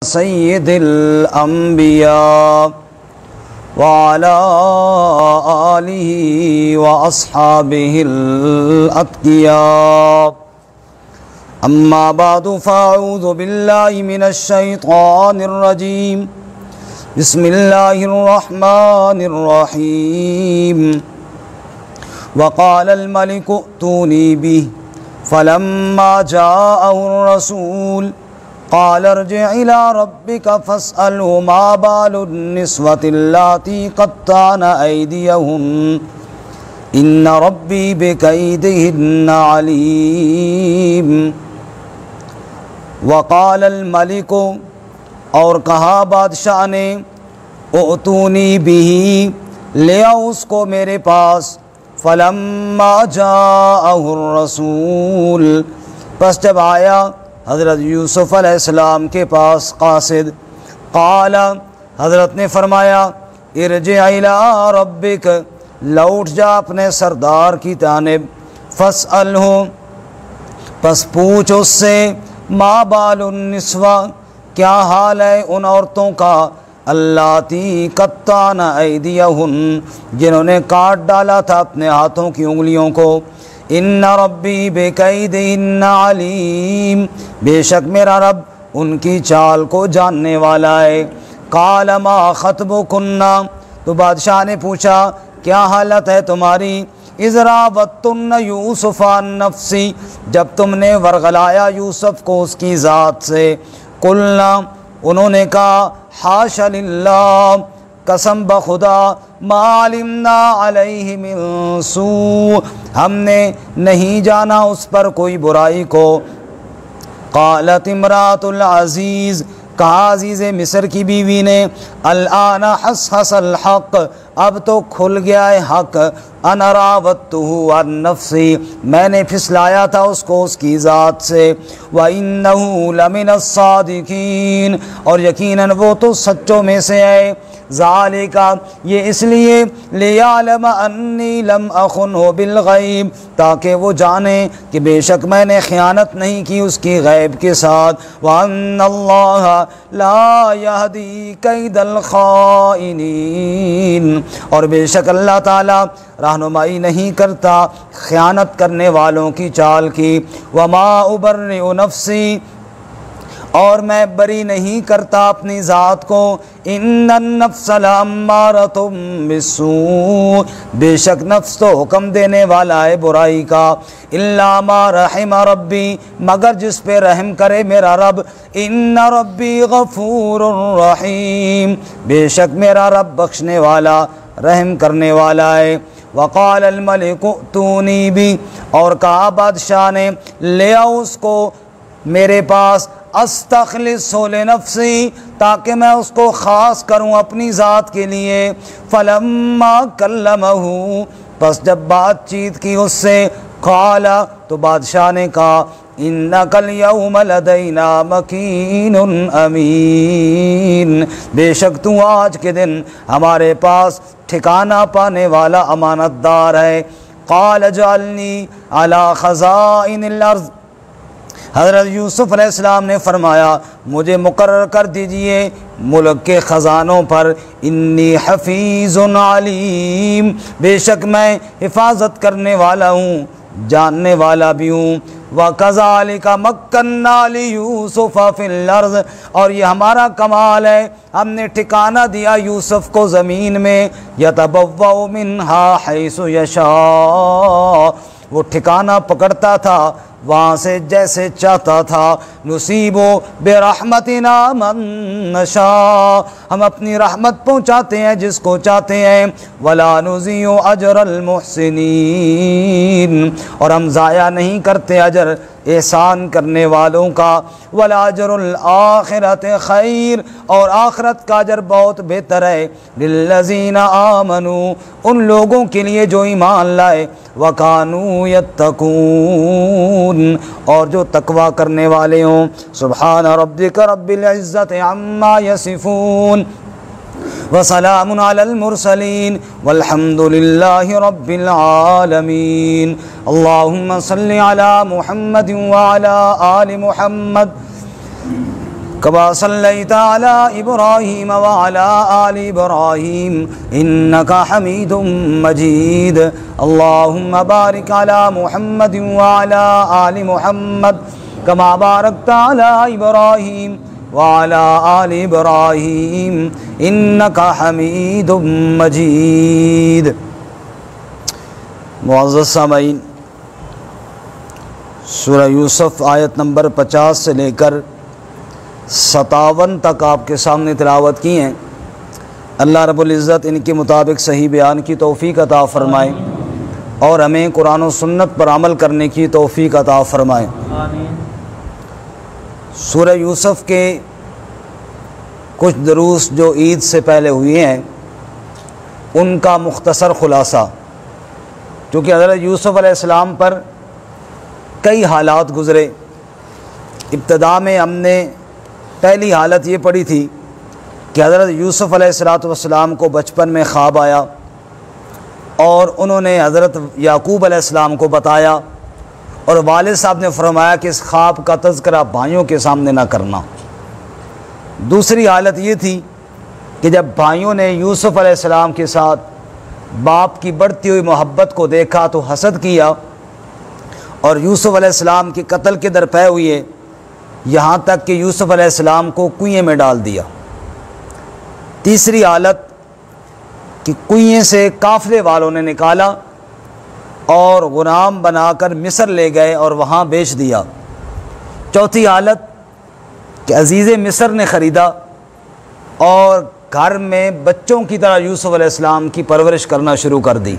सय्यिदिल अंबिया व अला आलिहि व अस्हाबिहिल अत्किया। अम्मा बादु फ़अऊज़ु बिल्लाहि मिनश शैतानिर रजीम। बिस्मिल्लाहिर रहमानिर रहीम। वक़ालल मलिकु अतूनी बिहि फ़लम्मा जाअहुर रसूल क़ाल इरजिअ इला रब्बिका फ़स्अल्हु मा बालुन निस्वतिल्लाती क़त्तअन अयदियहुन्न इन्न रब्बी बिकैदिहिन्न अलीम। वक़ालल मलिकु, और कहा बादशाह ने, उतूनी बिही, ले आओ उसको मेरे पास। फलम्मा जाअहुर रसूल, बस जब आया हज़रत यूसुफ़ अलैहिस्सलाम के पास क़ासिद, क़ाल, हज़रत ने फरमाया, इरजिअ इला रब्बिक, लौट जा अपने सरदार की जानिब। फ़स्अल्हु, बस पूछ उससे, मा बालुन निस्वा, क्या हाल है उन औरतों का, अल्लाती क़त्तअन अयदियहुन्न, जिन्होंने काट डाला था अपने हाथों की उंगलियों को। इन्न रब्बी बिकैदिहिन्न अलीम, बेशक मेरा रब उनकी चाल को जानने वाला है। क़ाल मा ख़त्बुकुन्ना, तो बादशाह ने पूछा, क्या हालत है तुम्हारी। इज़ रावत्तुन्न यूसुफ़ अन नफ़्सी, जब तुमने वरगलाया यूसुफ़ को उसकी ज़ात से। कुलना, उन्होंने कहा, हाशा लिल्लाह, कसम बखुदा, मा अलिमना अलैहि मिन सू, हमने नहीं जाना उस पर कोई बुराई को। क़ालत इम्रातुल अज़ीज़, कहा अज़ीज़ मिस्र की बीवी ने, अल-आना हस-हसल हक़, अब तो खुल गया है हक़। अना रावत्तुहु अन नफ़्सी, मैंने फिसलाया था उसको उसकी ज़ात से। व इन्नहु लमिनस सादिकीन, और यकीनन वो तो सच्चों में से है। ज़ालिका, ये इसलिए, लियालम अन्नी लम अख़ुनहु बिलग़ैब, ताकि वो जाने कि बेशक मैंने ख़यानत नहीं की उसकी गैब के साथ। व अन्नल्लाह ला यहदी कैदल ख़ाइनीन, और बेशक अल्लाह ताला रहनुमाई नहीं करता ख़यानत करने वालों की चाल की। वमा उबर्रिउ नफ़्सी, और मैं बरी नहीं करता अपनी ज़ात को। इन्नन नफ़्स लअम्मारतुम बिस्सू, बेशक नफ्स तो हुक्म देने वाला है बुराई का। इल्ला मा रहिम रब्बी, मगर जिस पे रहम करे मेरा रब। इन्न रब्बी गफूरुर रहीम, बेशक मेरा रब बख्शने वाला रहम करने वाला है। वक़ाल अल मलिकु अतूनी बी, और कहा बादशाह ने, ले आओ उसको मेरे पास। अस्तख़लिसहु लिनफ़्सी, ताकि मैं उसको ख़ास करूँ अपनी ज़ात के लिए। फ़लम्मा कल्लमहु, बस जब बातचीत की उससे, क़ाला, तो बादशाह ने कहा, इन्नकल यौम लदैना मकीनुन अमीन, बेशक तू आज के दिन हमारे पास ठिकाना पाने वाला अमानतदार है। क़ाल जअलनी अला ख़ज़ाइनिल अर्ज़, हज़रत यूसुफ़ अलैहिस्सलाम ने फरमाया, मुझे मुकर्रर कर दीजिए मुल्क के ख़ज़ानों पर। इन्नी हफ़ीज़ुन अलीम, बेशक मैं हिफाजत करने वाला हूँ, जानने वाला भी हूँ। व कज़ालिका मक्कन्ना लियूसुफ़ फ़िल अर्ज़, और ये हमारा कमाल है, हमने ठिकाना दिया यूसुफ़ को ज़मीन में। यतबव्वअु मिन्हा हैसु यशा, वो ठिकाना पकड़ता था वहाँ से जैसे चाहता था। नुसीबो बिरहमतिना मन नशा, हम अपनी रहमत पहुँचाते हैं जिसको चाहते हैं। वला नुज़ियु अजरल मुहसिनीन, और हम ज़ाया नहीं करते अजर एहसान करने वालों का। वला अजरुल आखिरत खैर, और आखिरत का अजर बहुत बेहतर है। लिल्लज़ीना आमनू, उन लोगों के लिए जो ईमान लाए। वकानू यत्तकून, और जो तकवा करने वाले हों। सुब्हान रब्बिका रब्बिल इज़्ज़ति अम्मा यसिफून, वसलामुन अलल मुरसलीन, वल्हम्दुलिल्लाहि रब्बिल आलमीन। अल्लाहुम्मा सल्लि अला मुहम्मद व अला आलि मुहम्मद कमा सल्लैता अला इब्राहीम व अला आलि इब्राहीम इन्नका हमीदुम मजीद। अल्लाहुम्मा बारिक अला मुहम्मदिन व अला आलि मुहम्मद कमा बारकता अला इब्राहीम व अला आलि इब्राहीम इन्नका हमीदुम मजीद। मुअज़्ज़ज़ सामईन, सूरह यूसुफ आयत नंबर 50 से लेकर 57 तक आपके सामने तिलावत की हैं। अल्लाह रब्बुल इज़्ज़त इनके मुताबिक सही बयान की तौफ़ीक़ अता फ़रमाए और हमें कुरान और सुन्नत पर अमल करने की तौफ़ीक़ अता फ़रमाए। आमीन। सूरह यूसुफ के कुछ दुरूस जो ईद से पहले हुए हैं उनका मुख्तसर ख़ुलासा, क्योंकि हज़रत यूसुफ अलैहिस्सलाम पर कई हालात गुज़रे। इब्तिदा में हमने पहली हालत ये पढ़ी थी कि हज़रत यूसुफ अलैहिस्सलाम को बचपन में ख्वाब आया और उन्होंने हज़रत याकूब अलैहिस्सलाम को बताया और वालिद साहब ने फरमाया कि इस ख्वाब का तज़किरा भाइयों के सामने ना करना। दूसरी हालत ये थी कि जब भाइयों ने यूसुफ अलैहिस्सलाम के साथ बाप की बढ़ती हुई मोहब्बत को देखा तो हसद किया और यूसुफ अलैहिस्सलाम के कत्ल के दरपे हुए, यहाँ तक कि यूसुफ अलैहिस्सलाम को कुएं में डाल दिया। तीसरी हालत कि कुएं से काफ़िले वालों ने निकाला और ग़ुलाम बनाकर मिस्र ले गए और वहाँ बेच दिया। चौथी हालत कि अज़ीज़ मिस्र ने ख़रीदा और घर में बच्चों की तरह यूसुफ अलैहिस्सलाम की परवरिश करना शुरू कर दी।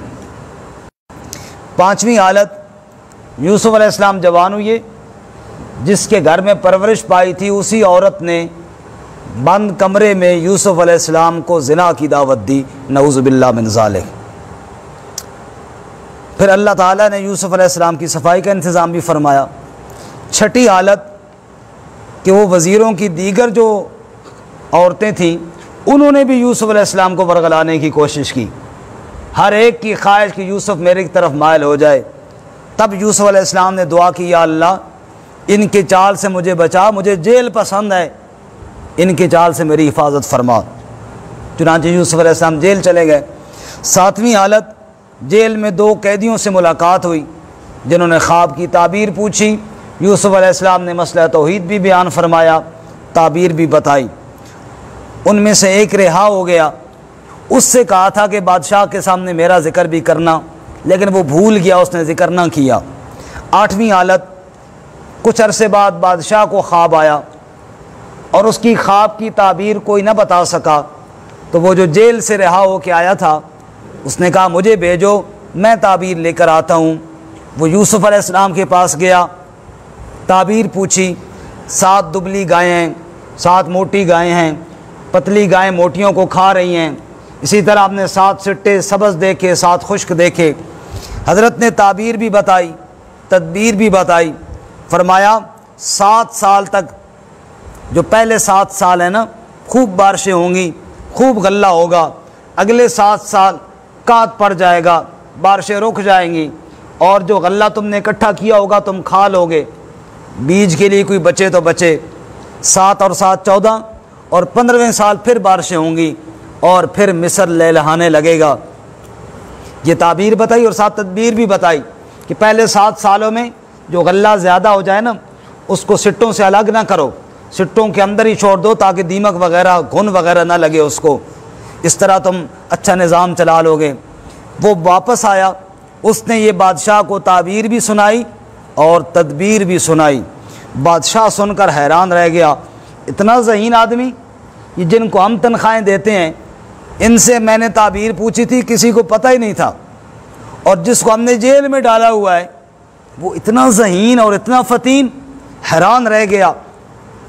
पाँचवीं हालत, यूसुफ अलैहिस्सलाम जवान हुए, जिसके घर में परवरिश पाई थी उसी औरत ने बंद कमरे में यूसुफ अलैहिस्सलाम को ज़िना की दावत दी। नऊज़ु बिल्लाह मिन ज़ालिक। फिर अल्लाह ताला ने यूसुफ अलैहिस्सलाम की सफाई का इंतज़ाम भी फरमाया। छठी हालत कि वो वज़ीरों की दीगर जो औरतें थीं उन्होंने भी यूसुफ अलैहिस्सलाम को बरगलाने की कोशिश की। हर एक की ख्वाहिश कि यूसुफ मेरे की तरफ मायल हो जाए। तब यूसुफ अलैहिस्सलाम ने दुआ की, या अल्लाह इनके चाल से मुझे बचा, मुझे जेल पसंद है, इनके चाल से मेरी हिफाजत फरमा। चुनांचे यूसुफ अलैहिस्सलाम जेल चले गए। सातवीं हालत, जेल में दो कैदियों से मुलाकात हुई जिन्होंने ख्वाब की ताबीर पूछी। यूसुफ अलैहिस्सलाम ने मसला तौहीद भी बयान फरमाया, ताबीर भी बताई। उनमें से एक रिहा हो गया। उससे कहा था कि बादशाह के सामने मेरा ज़िक्र भी करना, लेकिन वो भूल गया, उसने ज़िक्र ना किया। आठवीं हालत, कुछ अरसे बाद बादशाह को ख्वाब आया और उसकी ख्वाब की ताबीर कोई ना बता सका, तो वो जो जेल से रिहा हो के आया था उसने कहा मुझे भेजो, मैं ताबीर लेकर आता हूँ। वो यूसुफ अलैहिस्सलाम के पास गया, ताबीर पूछी। 7 दुबली गायें हैं, 7 मोटी गायें हैं, पतली गायें मोटियों को खा रही हैं। इसी तरह आपने 7 सिट्टे सब्ज़ देखे, 7 खुश्क देखे। हज़रत ने ताबीर भी बताई, तदबीर भी बताई। फरमाया 7 साल तक, जो पहले 7 साल है ना, खूब बारिशें होंगी, खूब गल्ला होगा। अगले 7 साल कात पड़ जाएगा, बारिशें रुक जाएंगी और जो गल्ला तुमने इकट्ठा किया होगा तुम खा लोगे। बीज के लिए कोई बचे तो बचे। 7 और 7 14 और 15वें साल फिर बारिशें होंगी और फिर मिस्र लहलहाने लगेगा। ये ताबीर बताई और साथ तदबीर भी बताई कि पहले 7 सालों में जो गल्ला ज़्यादा हो जाए ना, उसको सिट्टों से अलग ना करो, सिट्टों के अंदर ही छोड़ दो ताकि दीमक वगैरह, घुन वगैरह ना लगे उसको। इस तरह तुम अच्छा निज़ाम चला लोगे। वो वापस आया, उसने ये बादशाह को ताबीर भी सुनाई और तदबीर भी सुनाई। बादशाह सुनकर हैरान रह गया, इतना ज़हीन आदमी, ये जिनको हम तनख्वाहें देते हैं, इनसे मैंने ताबीर पूछी थी, किसी को पता ही नहीं था, और जिसको हमने जेल में डाला हुआ है वो इतना ज़हीन और इतना फ़तीन। हैरान रह गया,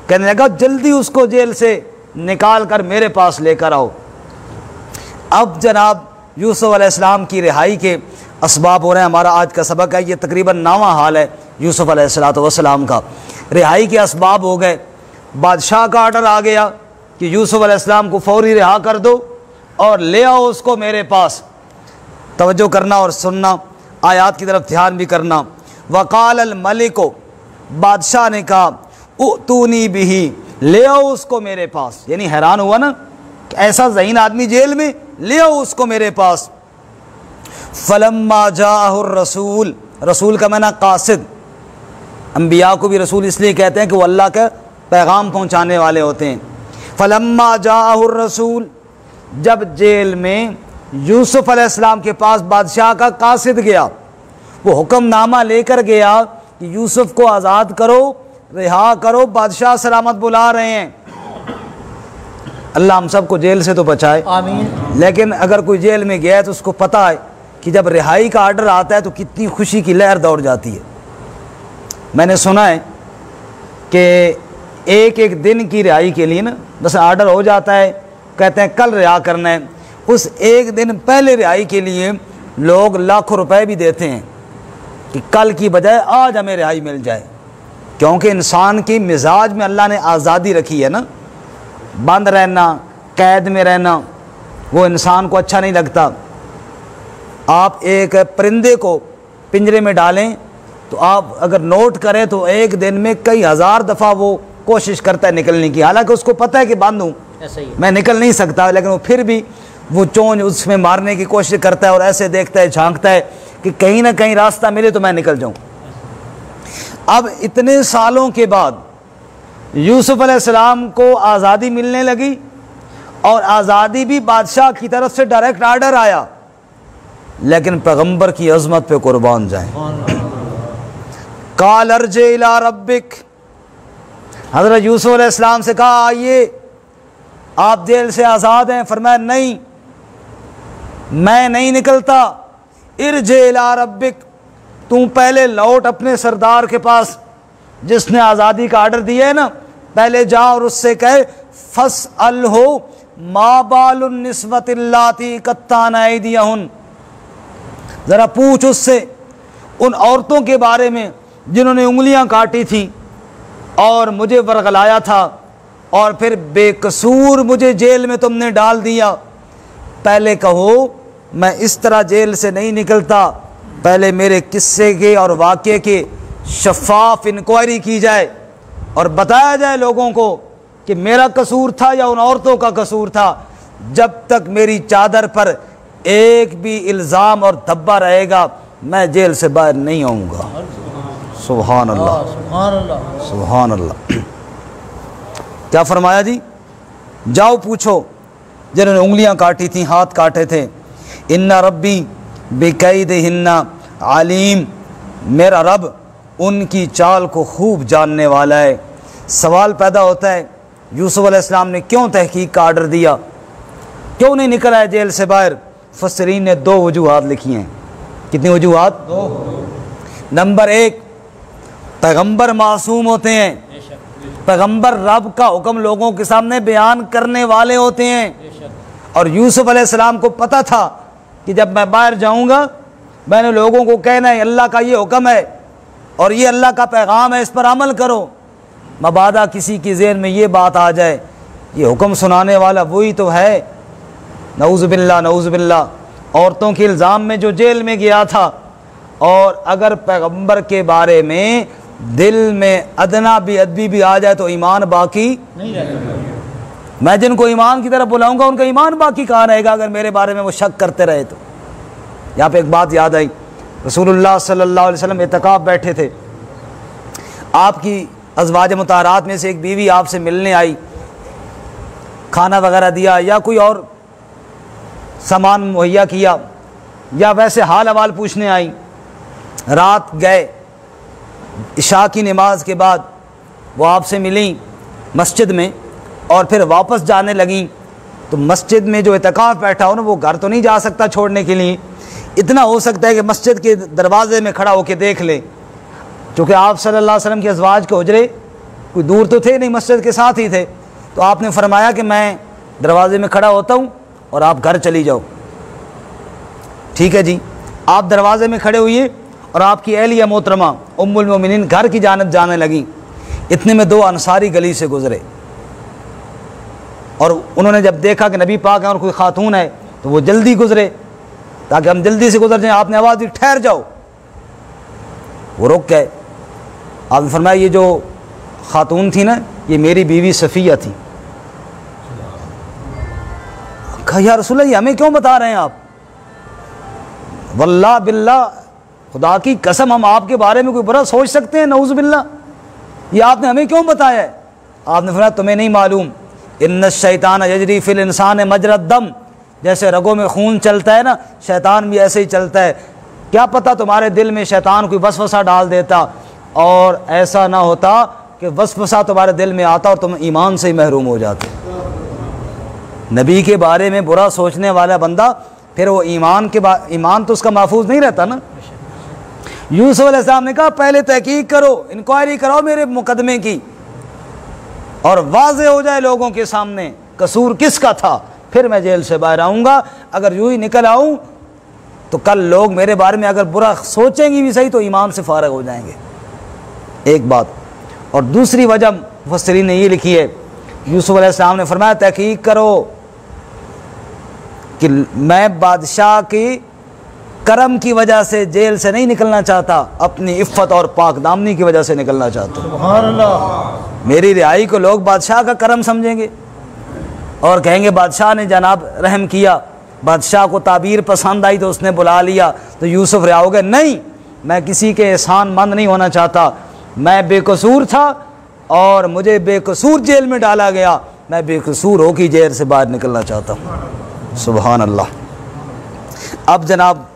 कहने लगा जल्दी उसको जेल से निकाल कर मेरे पास लेकर आओ। अब जनाब यूसुफ अलैहिस्सलाम की रिहाई के असबाब हो रहे हैं। हमारा आज का सबक है, ये तकरीबन 9वां हाल है यूसुफ अलैहिस्सलाम का। रिहाई के असबाब हो गए, बादशाह का आर्डर आ गया कि यूसुफ अलैहिस्सलाम को फौरी रिहा कर दो और ले आओ उसको मेरे पास। तवज्जो करना और सुनना, आयात की तरफ ध्यान भी करना। वक़ाल अल मलिको, बादशाह ने कहा, उतूनी बिही ले आओ उसको मेरे पास। यानी हैरान हुआ ना, ऐसा ज़हीन आदमी जेल में, ले आओ उसको मेरे पास। फलम्मा जाअहुर रसूल, रसूल का माना कासिद। अंबिया को भी रसूल इसलिए कहते हैं कि वो अल्लाह का पैगाम पहुंचाने वाले होते हैं। फलम्मा जाअहुर रसूल, जब जेल में यूसुफ अलैहिस्सलाम के पास बादशाह का कासिद गया, वो हुक्मनामा लेकर गया कि यूसुफ को आज़ाद करो, रिहा करो, बादशाह सलामत बुला रहे हैं। अल्लाह हम सबको जेल से तो बचाए, आमीन। लेकिन अगर कोई जेल में गया है तो उसको पता है कि जब रिहाई का आर्डर आता है तो कितनी खुशी की लहर दौड़ जाती है। मैंने सुना है कि एक एक दिन की रिहाई के लिए ना, बस आर्डर हो जाता है, कहते हैं कल रिहा करना है, उस एक दिन पहले रिहाई के लिए लोग लाखों रुपए भी देते हैं कि कल की बजाय आज हमें रिहाई मिल जाए। क्योंकि इंसान की मिजाज में अल्लाह ने आज़ादी रखी है ना, बंद रहना, कैद में रहना, वो इंसान को अच्छा नहीं लगता। आप एक परिंदे को पिंजरे में डालें तो आप अगर नोट करें तो एक दिन में कई हज़ार दफ़ा वो कोशिश करता है निकलने की, हालांकि उसको पता है कि बंद हूँ, मैं निकल नहीं सकता, लेकिन वो फिर भी वो चोंच उसमें मारने की कोशिश करता है और ऐसे देखता है, झांकता है कि कहीं ना कहीं रास्ता मिले तो मैं निकल जाऊँ। अब इतने सालों के बाद यूसुफ अलैहिस्सलाम को आज़ादी मिलने लगी, और आज़ादी भी बादशाह की तरफ से डायरेक्ट आर्डर आया, लेकिन पैगंबर की अज़मत पे कुर्बान जाए। काल अर्जे इला रब्बिक, हज़रत यूसुफ अलैहिस्सलाम से कहा आइए आप जेल से आज़ाद हैं। फरमाया नहीं, मैं नहीं निकलता। इरजे इला रब्बिक, तू पहले लौट अपने सरदार के पास जिसने आज़ादी का आर्डर दिया है ना, पहले जा और उससे कहे फस अल हो मा बालुन निस्वतिल्लाती कत्ताना ऐदियहुन, ज़रा पूछ उससे उन औरतों के बारे में जिन्होंने उंगलियां काटी थी और मुझे वरगलाया था और फिर बेकसूर मुझे जेल में तुमने डाल दिया। पहले कहो मैं इस तरह जेल से नहीं निकलता, पहले मेरे किस्से के और वाक़े के शफाफ इंक्वायरी की जाए और बताया जाए लोगों को कि मेरा कसूर था या उन औरतों का कसूर था। जब तक मेरी चादर पर एक भी इल्ज़ाम और धब्बा रहेगा मैं जेल से बाहर नहीं आऊँगा। सुभान अल्लाह, सुभान अल्लाह, सुभान अल्लाह। क्या फरमाया जी, जाओ पूछो जिन्होंने उंगलियां काटी थी, हाथ काटे थे। इन्ना रब्बी बेकैदिहिन्ना आलीम, मेरा रब उनकी चाल को खूब जानने वाला है। सवाल पैदा होता है यूसुफ अलैहिस्सलाम ने क्यों तहकीक का आर्डर दिया, क्यों नहीं निकला है जेल से बाहर। फसरीन ने दो वजूहात लिखी हैं। कितनी वजूहात? दो। नंबर एक, पैगंबर मासूम होते हैं, पैगंबर रब का हुक्म लोगों के सामने बयान करने वाले होते हैं। और यूसुफ अलैहिस्सलाम को पता था कि जब मैं बाहर जाऊंगा मैंने लोगों को कहना है अल्लाह का ये हुक्म है और ये अल्लाह का पैगाम है, इस पर अमल करो। मबादा किसी की ज़हन में ये बात आ जाए ये हुक्म सुनाने वाला वही तो है, नऊज़ बिल्लाह, नऊज़ बिल्लाह, औरतों के इल्ज़ाम में जो जेल में गया था। और अगर पैगंबर के बारे में दिल में अदना भी अदबी भी आ जाए तो ईमान बाकी नहीं रहेगा। मैं जिनको ईमान की तरफ बुलाऊंगा उनका ईमान बाकी कहाँ रहेगा अगर मेरे बारे में वो शक करते रहे तो। यहाँ पे एक बात याद आई, रसूलुल्लाह सल्लल्लाहु अलैहि वसल्लम इत्तिकाफ़ बैठे थे, आपकी अज़वाज मुताहरात में से एक बीवी आपसे मिलने आई, खाना वगैरह दिया या कोई और सामान मुहैया किया या वैसे हाल अहवाल पूछने आई। रात गए, इशा की नमाज के बाद वो आपसे मिली मस्जिद में और फिर वापस जाने लगी। तो मस्जिद में जो इत्तिकाफ़ बैठा हो ना वो घर तो नहीं जा सकता छोड़ने के लिए, इतना हो सकता है कि मस्जिद के दरवाजे में खड़ा होकर देख ले, क्योंकि आप सल्लल्लाहु अलैहि वसल्लम के अज़वाज के हुजरे कोई दूर तो थे नहीं, मस्जिद के साथ ही थे। तो आपने फरमाया कि मैं दरवाजे में खड़ा होता हूँ और आप घर चली जाओ। ठीक है जी, आप दरवाजे में खड़े हुए और आपकी अहलिया मोहतरमा उम्मुल मोमिनीन घर की जानब जाने लगी। इतने में दो अंसारी गली से गुजरे और उन्होंने जब देखा कि नबी पाक है और कोई खातून है तो वो जल्दी गुजरे ताकि हम जल्दी से गुजर जाएं। आपने आवाज़ दी ठहर जाओ, वो रुक गए। आपने फरमाया ये जो खातून थी ना ये मेरी बीवी सफ़िया थी। कहा या रसूल अल्लाह, हमें क्यों बता रहे हैं आप? वल्लाह बिल्लाह, खुदा की कसम, हम आपके बारे में कोई बुरा सोच सकते हैं? नऊज़ बिल्लाह, ये आपने हमें क्यों बताया है? आपने फरमाया तुम्हें नहीं मालूम, इन्न शैतान यजरी फिल इंसान मजरद दम, जैसे रगों में खून चलता है ना, शैतान भी ऐसे ही चलता है। क्या पता तुम्हारे दिल में शैतान कोई वसवसा डाल देता और ऐसा ना होता कि वसवसा तुम्हारे दिल में आता और तुम ईमान से ही महरूम हो जाते। नबी के बारे में बुरा सोचने वाला बंदा फिर वो ईमान तो उसका महफूज नहीं रहता ना। यूसुफ अलैहिस्सलाम ने कहा पहले तहकीक करो, इंक्वायरी कराओ मेरे मुकदमे की और वाज़े हो जाए लोगों के सामने कसूर किसका था, फिर मैं जेल से बाहर आऊँगा। अगर यूँ ही निकल आऊँ तो कल लोग मेरे बारे में अगर बुरा सोचेंगे भी सही तो ईमान से फारग हो जाएंगे। एक बात। और दूसरी वजह मुफस्सिरीन ने ये लिखी है, यूसुफ अलैहिस्सलाम ने फरमाया तहकीक करो कि मैं बादशाह की करम की वजह से जेल से नहीं निकलना चाहता, अपनी इफ़्फ़त और पाक दामनी की वजह से निकलना चाहता हूँ। सुभान अल्लाह। मेरी रिहाई को लोग बादशाह का करम समझेंगे और कहेंगे बादशाह ने जनाब रहम किया, बादशाह को ताबीर पसंद आई तो उसने बुला लिया तो यूसुफ रिहा हो गए। नहीं, मैं किसी के एहसान मंद नहीं होना चाहता। मैं बेकसूर था और मुझे बेकसूर जेल में डाला गया, मैं बेकसूर होकर जेल से बाहर निकलना चाहता हूँ। सुभान अल्लाह। अब जनाब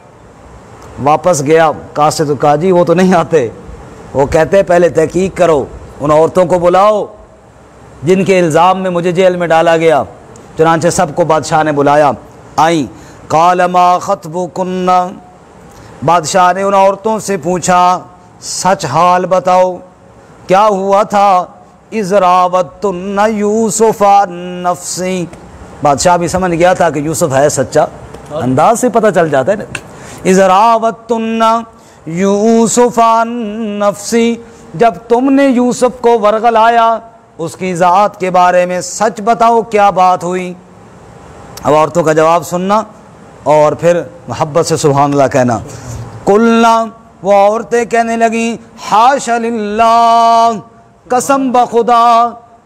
वापस गया कासिद काजी, वो तो नहीं आते, वो कहते पहले तहकीक करो, उन औरतों को बुलाओ जिनके इल्ज़ाम में मुझे जेल में डाला गया। चुनांचे सबको बादशाह ने बुलाया, आई। काल मा खतबुकुन्ना, बादशाह ने उन औरतों से पूछा सच हाल बताओ क्या हुआ था। इज़रावतुन्ना यूसुफ़ा नफ्सी, बादशाह भी समझ गया था कि यूसुफ है सच्चा, अंदाज से पता चल जाता है ना। इज़रावतुन्ना यूसुफ़ा नफ्सी, जब तुमने यूसुफ को वर्गलाया उसकी ज़ात के बारे में सच बताओ क्या बात हुई। अब औरतों का जवाब सुनना और फिर मोहब्बत से सुभान अल्लाह कहना। कुलना, वो औरतें कहने लगी हाशा लिल्लाह, कसम बखुदा,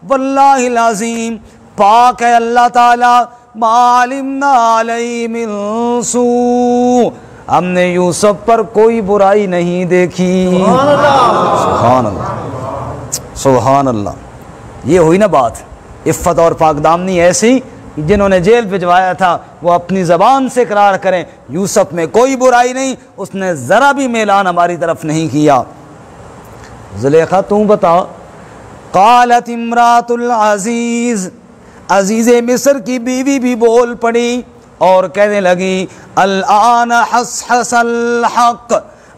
वल्लाहिल अज़ीम, पाक है अल्लाह ताला, मालिमना अलैहि मिन सू, हमने यूसुफ पर कोई बुराई नहीं देखी। सुभान अल्लाह, सुभान अल्लाह। ये हुई ना बात, इफ़्फ़त और पाकदामनी ऐसी जिन्होंने जेल भिजवाया था वो अपनी ज़बान से इकरार करें यूसुफ में कोई बुराई नहीं, उसने ज़रा भी मेलान हमारी तरफ नहीं किया। ज़ुलेखा तू बता। क़ालत इम्रातुल अज़ीज़, अज़ीज़ मिस्र की बीवी भी बोल पड़ी और कहने लगी अल आन हसल हक़,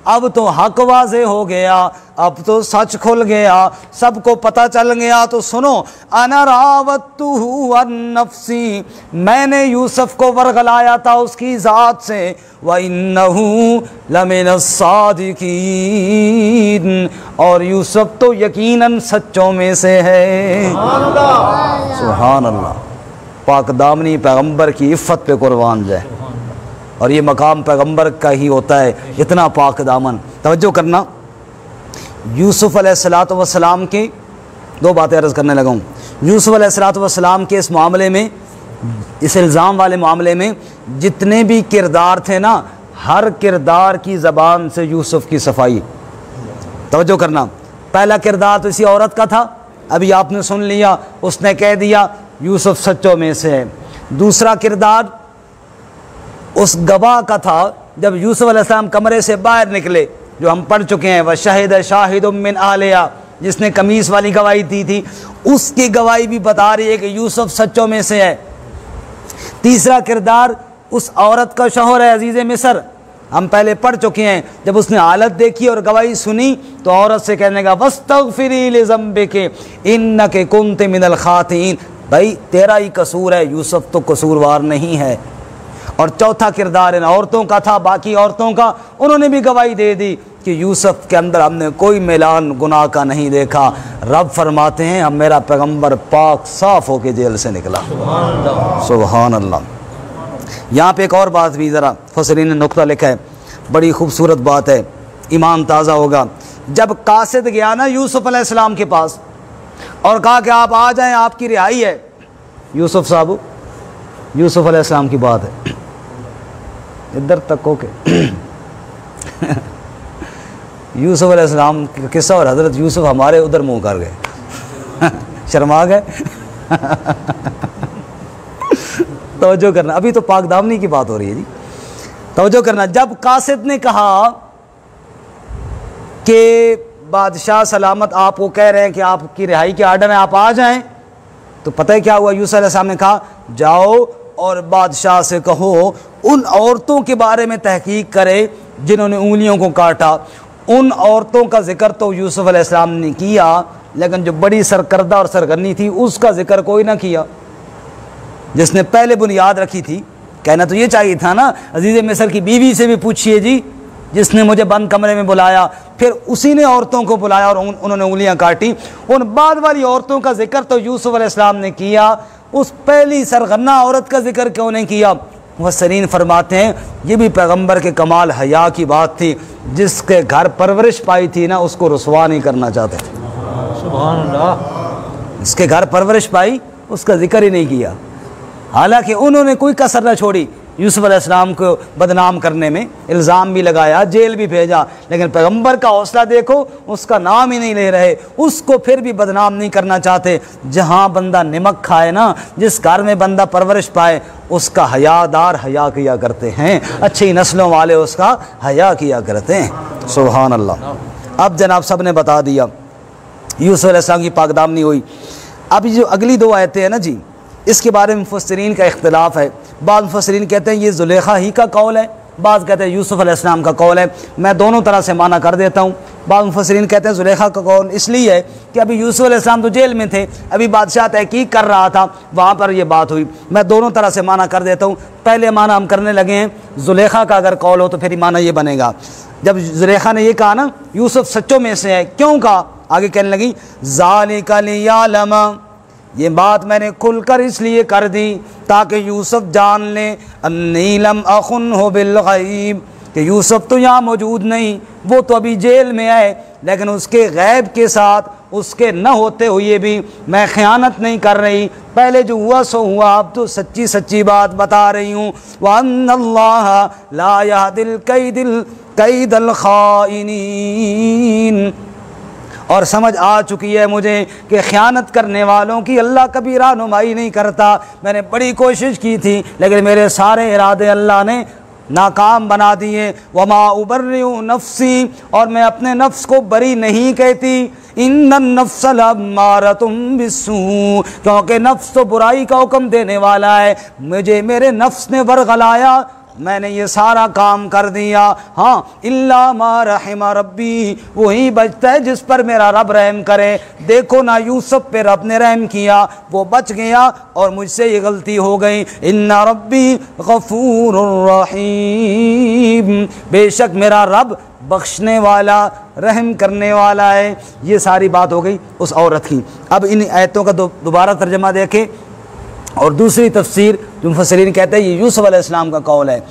अब तो हक वाज़े हो गया, अब तो सच खुल गया, सबको पता चल गया। तो सुनो, अना रावत्तुहु अन नफ्सी, मैंने यूसुफ को वर्गलाया था उसकी ज़ात से, व इन्नहु लमिनस सादिकीन, और यूसुफ तो यकीनन सच्चों में से है। सुभान अल्लाह। पाक दामनी पैगम्बर की इफ़्फ़त पे कुर्बान जाए, और ये मकाम पैगम्बर का ही होता है, इतना पाक दामन। तवज्जो करना, यूसुफ अलैहिस्सलातु वस्सलाम की दो बातें अर्ज़ करने लगा हूँ। यूसुफ अलैहिस्सलातु वस्सलाम के इस मामले में, इस इल्ज़ाम वाले मामले में जितने भी किरदार थे ना, हर किरदार की ज़बान से यूसुफ की सफाई। तवज्जो करना, पहला किरदार तो इसी औरत का था, अभी आपने सुन लिया, उसने कह दिया यूसुफ सच्चों में से है। दूसरा किरदार उस गवाह का था जब यूसुफ अलैहिस्सलाम कमरे से बाहर निकले, जो हम पढ़ चुके हैं, वह शाहिद शाहिदुम मिन आलिया, जिसने कमीज़ वाली गवाही दी थी, उसकी गवाही भी बता रही है कि यूसुफ सच्चों में से है। तीसरा किरदार उस औरत का शौहर है अजीज़ मिस्र, हम पहले पढ़ चुके हैं, जब उसने हालत देखी और गवाही सुनी तो औरत से कहने का वस्तगफिरी लिज़म्बिकी इन्नकी कुन्ति मिनल खातीन, भाई तेरा ही कसूर है, यूसुफ तो कसूरवार नहीं है। और चौथा किरदार इन औरतों का था, बाकी औरतों का, उन्होंने भी गवाही दे दी कि यूसुफ के अंदर हमने कोई मिलान गुनाह का नहीं देखा। रब फरमाते हैं हम, मेरा पैगम्बर पाक साफ होके जेल से निकला। सुभान अल्लाह। यहाँ पे एक और बात भी ज़रा फसरीन ने नुक्ता लिखा है, बड़ी खूबसूरत बात है, ईमान ताज़ा होगा। जब कासिद गया ना यूसुफ अलैहिस्सलाम के पास, और कहा कि आप आ जाएं, आपकी रिहाई है। यूसुफ साहब, यूसुफ अलैहिस्सलाम की बात है, इधर तक हो के यूसुफ अलैहिस्सलाम का किस्सा और हज़रत यूसुफ हमारे उधर मुंह कर गए शर्मा गए तवज्जो करना, अभी तो पाक दामनी की बात हो रही है जी, तवज्जो करना। जब कासिद ने कहा कि बादशाह सलामत आपको कह रहे हैं कि आपकी रिहाई के आर्डर है, आप आ जाएं, तो पता है क्या हुआ? यूसुफ अलैहिस्सलाम ने कहा जाओ और बादशाह से कहो उन औरतों के बारे में तहकीक करे जिन्होंने उंगलियों को काटा। उन औरतों का जिक्र तो यूसुफ अलैहिस्सलाम ने किया, लेकिन जो बड़ी सरकर्दा और सरगर्नी थी उसका जिक्र कोई ना किया, जिसने पहले बुनियाद रखी थी। कहना तो ये चाहिए था ना, अजीज़ मिस्र की बीवी से भी पूछिए जी, जिसने मुझे बंद कमरे में बुलाया, फिर उसी ने औरतों को बुलाया और उन्होंने उंगलियां काटी। उन बाद वाली औरतों का जिक्र तो यूसुफ अलैहिस्सलाम ने किया, उस पहली सरगन्ना औरत का जिक्र क्यों नहीं किया? मुफस्सिरीन फरमाते हैं ये भी पैगंबर के कमाल हया की बात थी, जिसके घर परवरिश पाई थी ना उसको रुसवा नहीं करना चाहते थे। सुभान अल्लाह। इसके घर परवरिश पाई उसका जिक्र ही नहीं किया, हालांकि उन्होंने कोई कसर न छोड़ी यूसुफ अलैहिस्सलाम को बदनाम करने में, इल्ज़ाम भी लगाया, जेल भी भेजा, लेकिन पैगंबर का हौसला देखो, उसका नाम ही नहीं ले रहे, उसको फिर भी बदनाम नहीं करना चाहते। जहाँ बंदा निमक खाए ना, जिस घर में बंदा परवरिश पाए, उसका हयादार हया किया करते हैं, अच्छी नस्लों वाले उसका हया किया करते हैं। सुभान अल्लाह। अब जनाब सब ने बता दिया, यूसुफ अलैहिस्सलाम की पाकदामनी हुई। अब जो अगली दो आयतें हैं ना जी, इसके बारे में मुफस्सिरीन का इख्तिलाफ है। बाद मुफस्सिरीन कहते हैं ये ज़ुलेखा ही का कौल है, बाद कहते हैं यूसुफ अलैहिस्सलाम का कौल है। मैं दोनों तरह से माना कर देता हूँ। बाद मुफस्सिरीन कहते हैं ज़ुलेखा का कौल इसलिए है कि अभी यूसुफ अलैहिस्सलाम तो जेल में थे, अभी बादशाह तहकीक कर रहा था, वहाँ पर ये बात हुई। मैं दोनों तरह से माना कर देता हूँ। पहले माना हम करने लगे हैं, ज़ुलेखा का अगर कौल हो तो फिर माना ये बनेगा। जब ज़ुलेखा ने ये कहा ना यूसुफ सच्चों में से है, क्यों कहा? आगे कहने लगी ज़ालिका लियअलमा, ये बात मैंने खुलकर इसलिए कर दी ताकि यूसुफ जान ले अन्नी लम अखुन्हु बिल गैब, कि यूसुफ तो यहाँ मौजूद नहीं, वो तो अभी जेल में है, लेकिन उसके गैब के साथ, उसके न होते हुए भी मैं ख़यानत नहीं कर रही। पहले जो हुआ सो हुआ, अब तो सच्ची सच्ची बात बता रही हूँ। व अन्नल्लाह ला यहदिल कैदल खाइनीन, और समझ आ चुकी है मुझे कि ख़यानत करने वालों की अल्लाह कभी रहनुमाई नहीं करता। मैंने बड़ी कोशिश की थी, लेकिन मेरे सारे इरादे अल्लाह ने नाकाम बना दिए। वमा उबर्रिउ नफ्सी, और मैं अपने नफ्स को बरी नहीं कहती। इन्नन नफ्स लअम्मारतुम बिस्सू, क्योंकि नफ्स तो बुराई का हुक्म देने वाला है। मुझे मेरे नफ्स ने वरगलाया, मैंने ये सारा काम कर दिया। हाँ, इल्ला मा रहिमा रब्बी, वही बचता है जिस पर मेरा रब रहम करे। देखो ना यूसुफ पे रब ने रहम किया, वो बच गया और मुझसे ये गलती हो गई। इन्ना रब्बी गफूरुर रहीम, बेशक मेरा रब बख्शने वाला, रहम करने वाला है। ये सारी बात हो गई उस औरत की। अब इन आयतों का दोबारा तर्जमा देखें और दूसरी तफसीर जो मुफस्सिरीन कहते हैं ये यूसुफ अलैहिस्सलाम का कौल है।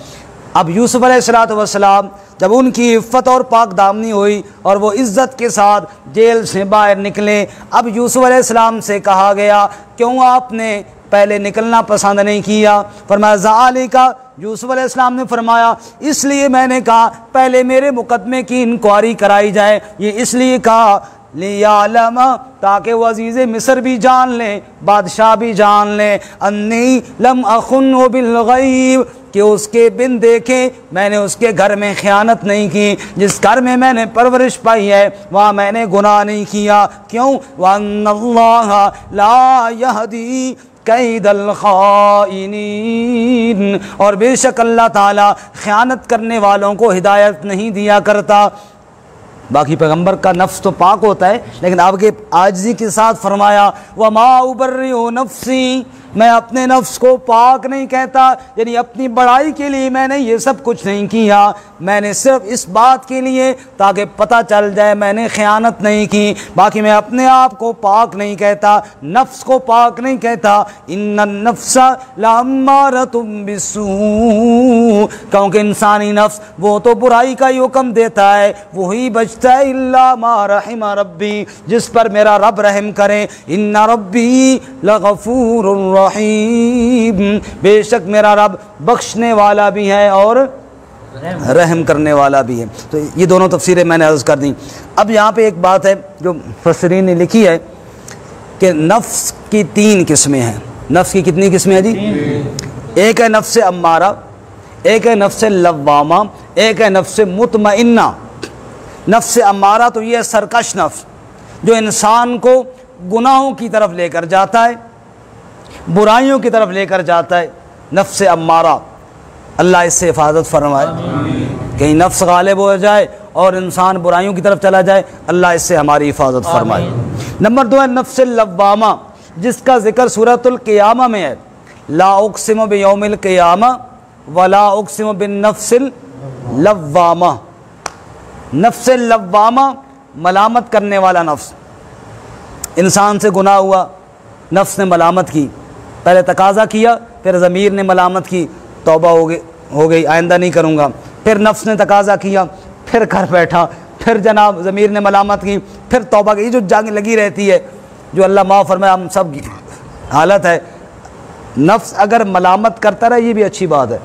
अब यूसुफ अलैहिस्सलाम जब उनकी इफ़्फ़त और पाक दामनी हुई और वो इज़्ज़त के साथ जेल से बाहर निकले, अब यूसुफ अलैहिस्सलाम से कहा गया क्यों आपने पहले निकलना पसंद नहीं किया? फरमाया ज़ालिका, यूसुफ अलैहिस्सलाम ने फरमाया इसलिए मैंने कहा पहले मेरे मुकदमे की इंक्वायरी कराई जाए। ये इसलिए कहा लियालमा, ताकि वो अज़ीज़ मिस्र भी जान लें, बादशाह भी जान लें, अन्नी लम अखुन्हु बिल गैब, कि उसके बिन देखे मैंने उसके घर में ख़यानत नहीं की। जिस घर में मैंने परवरिश पाई है वहाँ मैंने गुनाह नहीं किया। क्यों? वन्नल्लाह ला यहदी कैदल खाइनीन, और बेशक अल्लाह ताला ख़यानत करने वालों को हिदायत नहीं दिया करता। बाकी पैगंबर का नफ्स तो पाक होता है, लेकिन आपके आजिज़ी के साथ फरमाया वमा उबर्रिउ नफ्सी, मैं अपने नफ्स को पाक नहीं कहता, यानी अपनी बड़ाई के लिए मैंने ये सब कुछ नहीं किया। मैंने सिर्फ इस बात के लिए ताकि पता चल जाए मैंने ख़यानत नहीं की। बाकी मैं अपने आप को पाक नहीं कहता, नफ्स को पाक नहीं कहता। इन्नन नफ्सा लअम्मारतुम बिस्सू, क्योंकि इंसानी नफ्स वो तो बुराई का ही हुक्म देता है, वही बचता रिश्ता है इल्ला मा रहिम रब्बी, जिस पर मेरा रब रहम करे। इन्ना रब्बी लगफूरुर रहीम, बेशक मेरा रब बख्शने वाला भी है और रहम करने वाला भी है। तो ये दोनों तफसीरें मैंने अर्ज़ कर दी। अब यहाँ पे एक बात है जो मुफस्सिरीन ने लिखी है कि नफ्स की 3 किस्में हैं। नफ्स की कितनी किस्में हैं जी? एक है नफ्स अम्मारा, एक है नफ्स लव्वामा, एक है नफ्स मुतमइन्ना। नफ्स अम्मारा तो ये सरकश नफ्स जो इंसान को गुनाहों की तरफ लेकर जाता है, बुराइयों की तरफ लेकर जाता है। नफ्स अम्मारा, अल्लाह इससे हिफाजत फरमाए, कहीं नफ्स गालिब हो जाए और इंसान बुराइयों की तरफ चला जाए, अल्लाह इससे हमारी हिफाजत फरमाए। नंबर 2 है नफ्स लव्वामा, जिसका जिक्र सूरतुल क़ियामा में है। ला उक़सिमु बियौमिल क़ियामा वला उक़सिमु बिन नफ्सिल लव्वामा। नफ्स लव्वामा मलामत करने वाला नफ्स। इंसान से गुनाह हुआ, नफ्स ने मलामत की, पहले तकाज़ा किया, फिर ज़मीर ने मलामत की, तौबा हो गई आइंदा नहीं करूँगा। फिर नफ्स ने तकाज़ा किया, फिर कर बैठा, फिर जनाब ज़मीर ने मलामत की, फिर तौबा की। ये जो जंग लगी रहती है, जो अल्लाह माफ़ फरमाए, हम सब हालत है। नफ्स अगर मलामत करता रहे ये भी अच्छी बात है,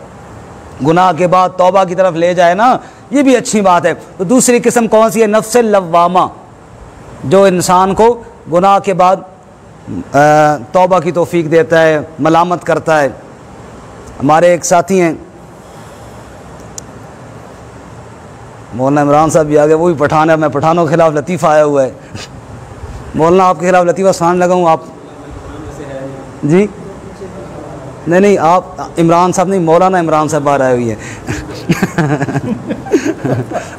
गुनाह के बाद तौबा की तरफ ले जाए ना, ये भी अच्छी बात है। तो दूसरी किस्म कौन सी है? नफ्स लव्वामा, जो इंसान को गुनाह के बाद तौबा की तौफीक देता है, मलामत करता है। हमारे एक साथी हैं मौलाना इमरान साहब भी आ गए, वो भी पठान है। मैं पठानों के खिलाफ लतीफ़ा आया हुआ है। मौलाना आपके खिलाफ लतीफ़ा सुनाने लगा हूँ। आप जी नहीं, आप इमरान साहब नहीं, मौलाना इमरान साहब बाहर आए हुई है।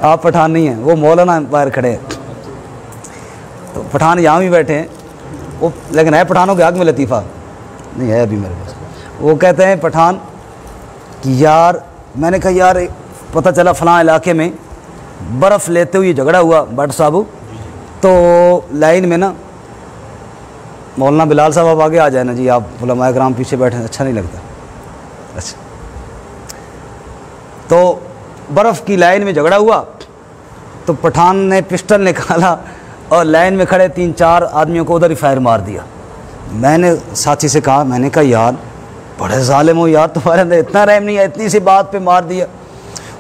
आप पठान नहीं हैं, वो मौलाना बाहर खड़े हैं। तो पठान यहाँ भी बैठे हैं, वो लेकिन है पठानों के हक़ में लतीफ़ा नहीं है अभी मेरे पास। वो कहते हैं पठान कि यार, मैंने कहा यार पता चला फ़लाँ इलाके में बर्फ़ लेते हुए झगड़ा हुआ भट्ट साहब, तो लाइन में ना मौलाना बिलाल साहब आप आगे आ जाए ना जी, आप उलमाए कराम पीछे बैठे, अच्छा नहीं लगता। अच्छा, तो बर्फ़ की लाइन में झगड़ा हुआ, तो पठान ने पिस्टल निकाला और लाइन में खड़े 3-4 आदमियों को उधर ही फायर मार दिया। मैंने साथी से कहा, मैंने कहा यार बड़े ज़ालिम हो यार, तुम्हारे अंदर इतना रहम नहीं है, इतनी सी बात पे मार दिया।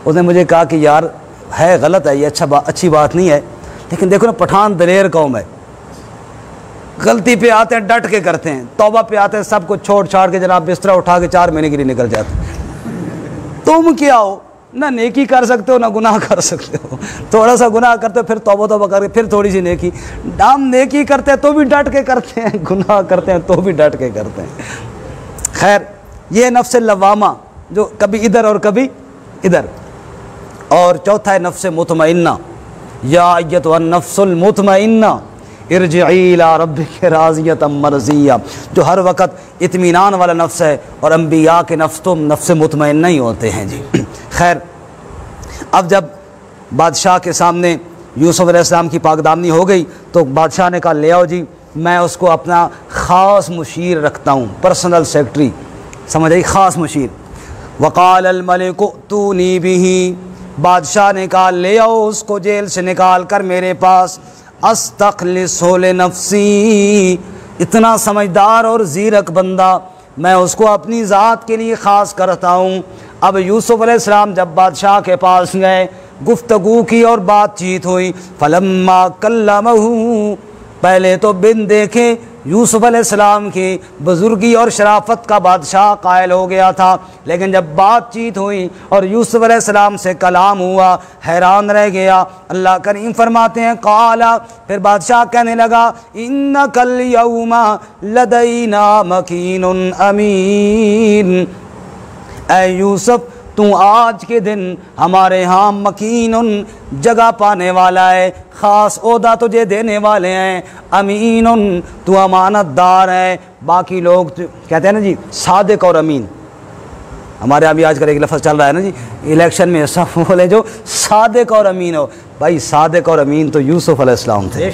उसने मुझे कहा कि यार है गलत है ये, अच्छी बात नहीं है, लेकिन देखो ना पठान दलेर कौम है, गलती पे आते हैं डट के करते हैं, तौबा पे आते हैं सब कुछ छोड़ छाड़ के जनाब बिस्तरा उठा के 4 महीने के लिए निकल जाते हैं। तुम क्या हो, ना नेकी कर सकते हो ना गुनाह कर सकते हो। थोड़ा सा गुनाह करते हो फिर तौबा करके फिर थोड़ी सी नेकी। हम नेकी करते हैं तो भी डट के करते हैं, गुनाह करते हैं तो भी डट के करते हैं। खैर, ये नफ्स लव्वामा जो कभी इधर और कभी इधर। और चौथा है नफ्स मुतमइन्ना, या अय्यतुहन नफ्सुल मुतमइन्ना इरजिई इला रब्बिकी राज़ियतम मर्ज़िया, जो हर वक्त इत्मीनान वाला नफ्स है। और अम्बिया के नफ्स तो नफ्स मुतमइन्ना ही होते हैं जी। खैर, अब जब बादशाह के सामने यूसुफ अलैहिस्सलाम की पाकदामनी हो गई, तो बादशाह ने कहा ले आओ जी, मैं उसको अपना ख़ास मुशीर रखता हूँ, पर्सनल सेक्रेटरी, समझ आई, ख़ास मुशीर। वक़ाल अल मलिक तूनी बिही, बादशाह ने कहा ले आओ उसको जेल से निकाल कर मेरे पास। अस्तखलिसु लिनफ्सी, इतना समझदार और ज़ीरक बंदा, मैं उसको अपनी ज़ात के लिए ख़ास करता हूँ। अब यूसुफ अलैहिस्सलाम जब बादशाह के पास गए, गुफ्तगू की और बातचीत हुई। फलम्मा कल्लमहू, पहले तो बिन देखे यूसुफ अलैहिस्सलाम की बुजुर्गी और शराफत का बादशाह कायल हो गया था, लेकिन जब बातचीत हुई और यूसुफ अलैहिस्सलाम से कलाम हुआ, हैरान रह गया। अल्लाह करीम फरमाते हैं काला, फिर बादशाह कहने लगा इन्नकल यौमा लदैना मकीनुन अमीन, ऐ यूसुफ तू आज के दिन हमारे यहाँ मकीनुन जगह पाने वाला है, ख़ास ओहदा तुझे देने वाले हैं। अमीनुन तू अमानतदार है। बाकी लोग कहते हैं ना जी सादिक और अमीन, हमारे यहाँ भी आजकल एक लफ्ज़ चल रहा है ना जी इलेक्शन में, सब बोले जो सादिक और अमीन हो, भाई सादिक और अमीन तो यूसुफ अलैहिस्सलाम थे।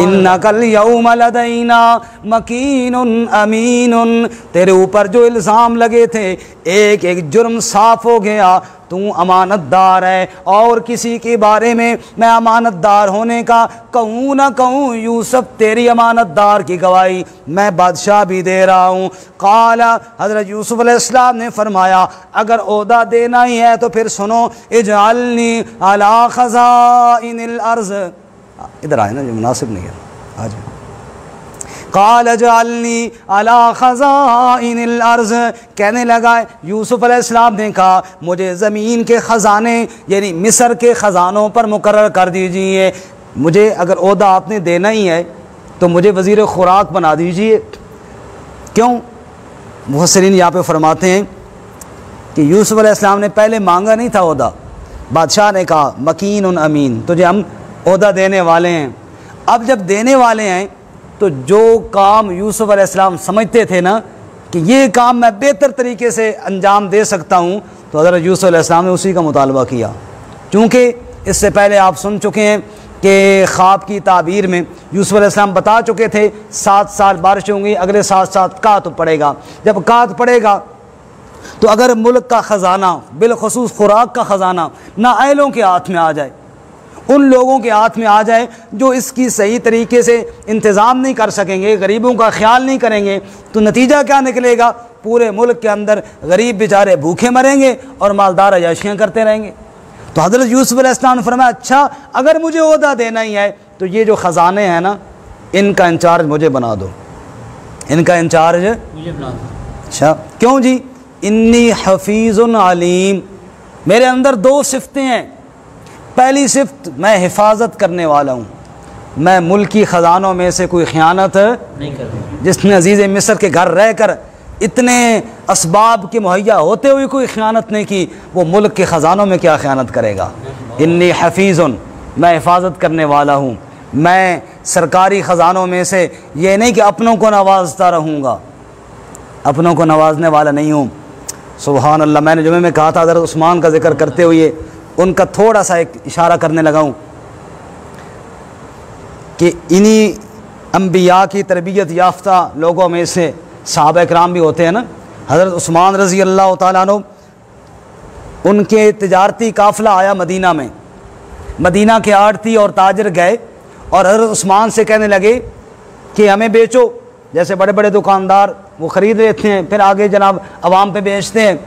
इन्नकल यौम लदैना मकीनुन अमीनुन, तेरे ऊपर जो इल्ज़ाम लगे थे एक एक जुर्म साफ हो गया, तू अमानतदार है और किसी के बारे में मैं अमानतदार होने का कहूँ ना कहूँ, यूसुफ तेरी अमानतदार की गवाही मैं बादशाह भी दे रहा हूँ। काला, हज़रत यूसुफ अलैहिस्सलाम ने फरमाया अगर ओहदा देना ही है तो फिर सुनो, इजअलनी अला खज़ाइनिल अर्ज़, इधर आए ना, जो मुनासिब नहीं है आज। काल जअलनी अला खज़ाइनिल अर्ज़, कहने लगा यूसुफ अलैहिस्सलाम ने कहा मुझे ज़मीन के ख़ज़ाने यानी मिस्र के ख़ज़ानों पर मुकर्रर कर दीजिए। मुझे अगर ओहदा आपने देना ही है तो मुझे वज़ीर खुराक बना दीजिए। क्यों? मुफस्सिरीन यहाँ पे फरमाते हैं कि यूसुफ अलैहिस्सलाम ने पहले मांगा नहीं था ओहदा, बादशाह ने कहा मकीनुन अमीन, तुझे हम ओहदा देने वाले हैं। अब जब देने वाले हैं तो जो काम यूसुफ अलैहिस्सलाम समझते थे ना कि ये काम मैं बेहतर तरीके से अंजाम दे सकता हूँ, तो हज़रत यूसुफ अलैहिस्सलाम ने उसी का मुतालबा किया। चूँकि इससे पहले आप सुन चुके हैं कि ख्वाब की ताबीर में यूसुफ अलैहिस्सलाम बता चुके थे 7 साल बारिश होंगी, अगले 7 साल कात पड़ेगा। जब कात पड़ेगा तो अगर मुल्क का ख़जाना, बिलखुसूस खुराक का ख़जाना नाअहलों के हाथ में आ जाए, उन लोगों के हाथ में आ जाए जो इसकी सही तरीके से इंतज़ाम नहीं कर सकेंगे, गरीबों का ख्याल नहीं करेंगे, तो नतीजा क्या निकलेगा? पूरे मुल्क के अंदर गरीब बेचारे भूखे मरेंगे और मालदार अय्याशियाँ करते रहेंगे। तो हज़रत यूसुफ अलैहिस्सलाम ने फरमाया अच्छा अगर मुझे ओहदा देना ही है तो ये जो ख़जाने हैं ना इनका इंचार्ज मुझे बना दो, इनका इंचार्ज मुझे बना दो। अच्छा क्यों जी? इन्नी हफीज़ुन अलीम, मेरे अंदर 2 सिफ़तें हैं। पहली सिफ्त मैं हिफाजत करने वाला हूँ, मैं मुल्की ख़जानों में से कोई ख़यानत नहीं करूँगा। जिसने अजीज़ मिस्र के घर रह कर इतने असबाब के मुहैया होते हुए कोई ख़यानत नहीं की, वो मुल्क के ख़जानों में क्या ख़यानत करेगा? इन्नी हफीज़ुन, मैं हिफाजत करने वाला हूँ, मैं सरकारी ख़जानों में से ये नहीं कि अपनों को नवाजता रहूँगा, अपनों को नवाजने वाला नहीं हूँ। सुबहान अल्लाह, मैंने जुमे में कहा था हज़रत उस्मान का जिक्र करते हुए उनका थोड़ा सा एक इशारा करने लगा हूँ कि इन्हीं अम्बिया की तरबियत याफ्ता लोगों में से सहाबा इकराम भी होते हैं ना। हज़रत उस्मान रज़ी अल्लाह तआला अन्हु, उनके तिजारती काफ़िला आया मदीना में, मदीना के आड़ती और ताजर गए और हज़रत उस्मान से कहने लगे कि हमें बेचो। जैसे बड़े बड़े दुकानदार वो ख़रीद लेते हैं फिर आगे जनाब आवाम पे बेचते हैं।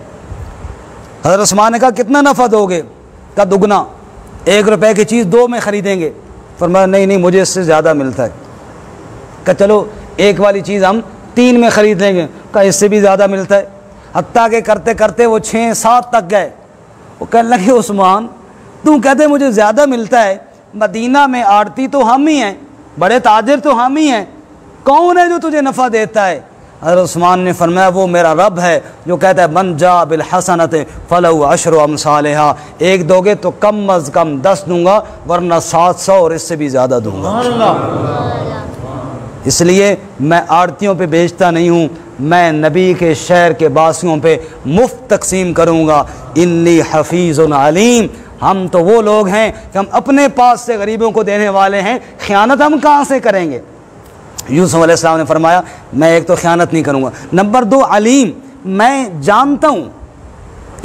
हज़रत उस्मान ने कहा कितना नफ़ा दोगे? का दुगना, 1 रुपए की चीज़ 2 में ख़रीदेंगे। फरमाया नहीं नहीं मुझे इससे ज़्यादा मिलता है। कहा चलो 1 वाली चीज़ हम 3 में ख़रीद लेंगे। कहा इससे भी ज़्यादा मिलता है। हत्ता के करते करते वो 6-7 तक गए। वो कहने लगे उस्मान तू कहते मुझे ज़्यादा मिलता है, मदीना में आड़ती तो हम ही हैं, बड़े ताजिर तो हम ही हैं, कौन है जो तुझे नफ़ा देता है? हज़रत उस्मान ने फरमाया वो मेरा रब है जो कहता है मन जा बिल हसनत फलहु अशरु अमसालिहा, 1 दोगे तो कम अज़ कम 10 दूंगा वरना 700 और इससे भी ज़्यादा दूंगा। इसलिए मैं आड़तियों पे बेचता नहीं हूँ, मैं नबी के शहर के बासियों पे मुफ्त तकसीम करूँगा। इन्नी हफीज़ुन अलीम, हम तो वो लोग हैं कि हम अपने पास से गरीबों को देने वाले हैं, ख़यानत हम कहाँ से करेंगे? यूसुफ अलैहिस्सलाम ने फरमाया मैं एक तो ख़यानत नहीं करूँगा, नंबर 2 अलीम, मैं जानता हूँ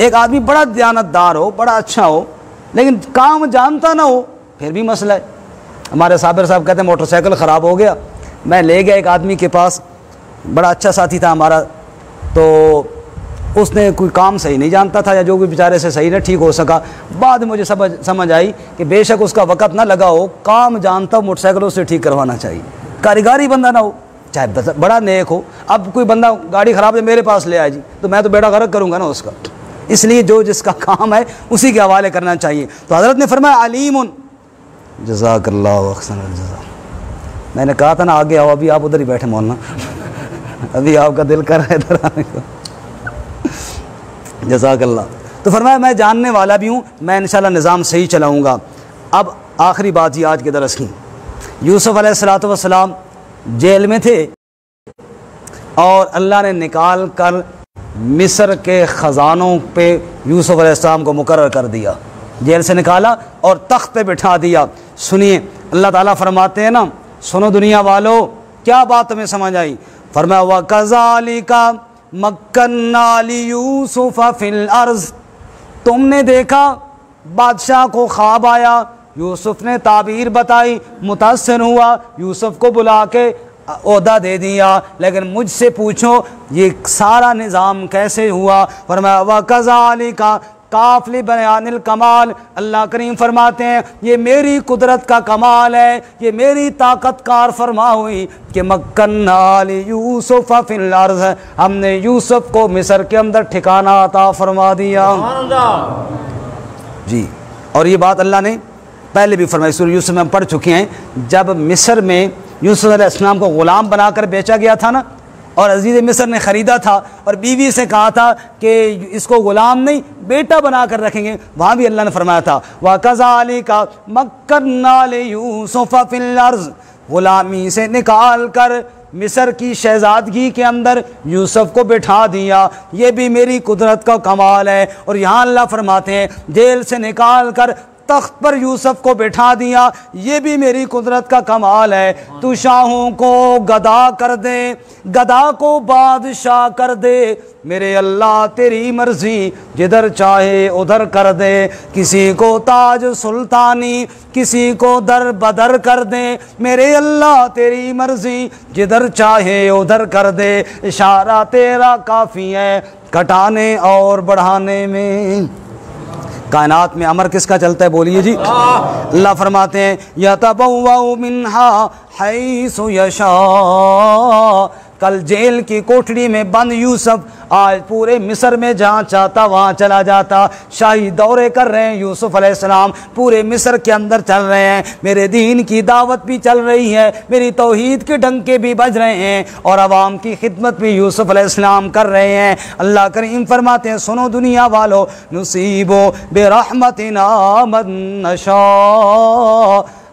एक आदमी बड़ा दयानतदार हो, बड़ा अच्छा हो, लेकिन काम जानता ना हो फिर भी मसला है। हमारे साबिर साहब कहते हैं मोटरसाइकिल ख़राब हो गया, मैं ले गया एक आदमी के पास, बड़ा अच्छा साथी था हमारा, तो उसने कोई काम सही नहीं जानता था या जो भी बेचारे से सही ना ठीक हो सका। बाद में मुझे समझ आई कि बेशक उसका वक़्त ना लगा हो, काम जानता हो मोटरसाइकिल उससे ठीक करवाना चाहिए, कारीगरी बंदा ना हो, चाहे बड़ा नेक हो। अब कोई बंदा गाड़ी ख़राब है मेरे पास ले आए जी, तो मैं तो बेड़ा गर्क करूँगा ना उसका, इसलिए जो जिसका काम है उसी के हवाले करना चाहिए। तो हज़रत ने फरमाया अलीमुन जज़ाकल्लाहु अहसनल जज़ा। मैंने कहा था ना आगे आओ, अभी आप उधर ही बैठे मौलाना, अभी आपका दिल कर रहा है इधर आने को। जज़ाकल्लाह। तो फरमाया मैं जानने वाला भी हूँ, मैं इंशाल्लाह निज़ाम सही चलाऊँगा। अब आखिरी बात ये आज के दरस की, यूसुफ अलैहिस्सलातु वस्सलाम जेल में थे और अल्लाह ने निकाल कर मिस्र के ख़जानों पे यूसुफ अलैहिस्सलाम को मुकर्रर कर दिया। जेल से निकाला और तख्त पे बिठा दिया। सुनिए अल्लाह ताला फरमाते हैं ना, सुनो दुनिया वालों, क्या बात तुम्हें समझ आई? फरमाया व कज़ालिका मक्कन्ना लियूसुफ फिल अर्ज़, तुमने देखा बादशाह को ख्वाब आया, यूसुफ ने ताबीर बताई, मुतासिर हुआ, यूसुफ को बुला के ओहदा दे दिया, लेकिन मुझसे पूछो ये सारा निज़ाम कैसे हुआ? फरमाया व कज़ालिका काफ़ली बयानिल कमाल, अल्लाह करीम फरमाते हैं ये मेरी कुदरत का कमाल है, ये मेरी ताकत कार फरमा हुई कि मक्कन्ना यूसुफ फिल अर्ज़, हमने यूसुफ को मिस्र के अंदर ठिकाना अता फरमा दिया जी। और ये बात अल्लाह ने पहले भी फरमाई, सूरह यूसुफ में हम पढ़ चुके हैं। जब मिस्र में यूसुफ अलैहिस्सलाम को ग़ुलाम बनाकर बेचा गया था ना, और अजीज़ मिस्र ने ख़रीदा था और बीवी से कहा था कि इसको ग़ुलाम नहीं बेटा बना कर रखेंगे, वहाँ भी अल्लाह ने फरमाया था व कज़ालिका मक्कन्ना लियूसुफ फिल अर्ज़, ग़ुलामी से निकाल कर मिस्र की शहज़ादगी के अंदर यूसुफ को बिठा दिया, ये भी मेरी कुदरत का कमाल है। और यहाँ अल्लाह फरमाते हैं जेल से निकाल कर तख्त पर यूसुफ को बिठा दिया, ये भी मेरी कुदरत का कमाल है। तू शाहों को गदा कर दे, गदा को बादशाह कर दे, मेरे अल्लाह तेरी मर्जी जिधर चाहे उधर कर दे। किसी को ताज सुल्तानी, किसी को दर बदर कर दे, मेरे अल्लाह तेरी मर्जी जिधर चाहे उधर कर दे। इशारा तेरा काफ़ी है घटाने और बढ़ाने में। कायनात में अमर किसका चलता है बोलिए जी? अल्लाह फरमाते हैं यतबव्वउ मिन्हा हैसु यशा, कल जेल की कोठरी में बंद यूसुफ आज पूरे मिस्र में जहाँ चाहता वहाँ चला जाता। शाही दौरे कर रहे हैं यूसुफ अलैहिस्सलाम, पूरे मिस्र के अंदर चल रहे हैं, मेरे दीन की दावत भी चल रही है, मेरी तौहीद के डंके भी बज रहे हैं और आवाम की खिदमत भी यूसुफ अलैहिस्सलाम कर रहे हैं। अल्लाह करीम फरमाते हैं सुनो दुनिया वालों, नुसीबो बिरहमतिना मन नशा,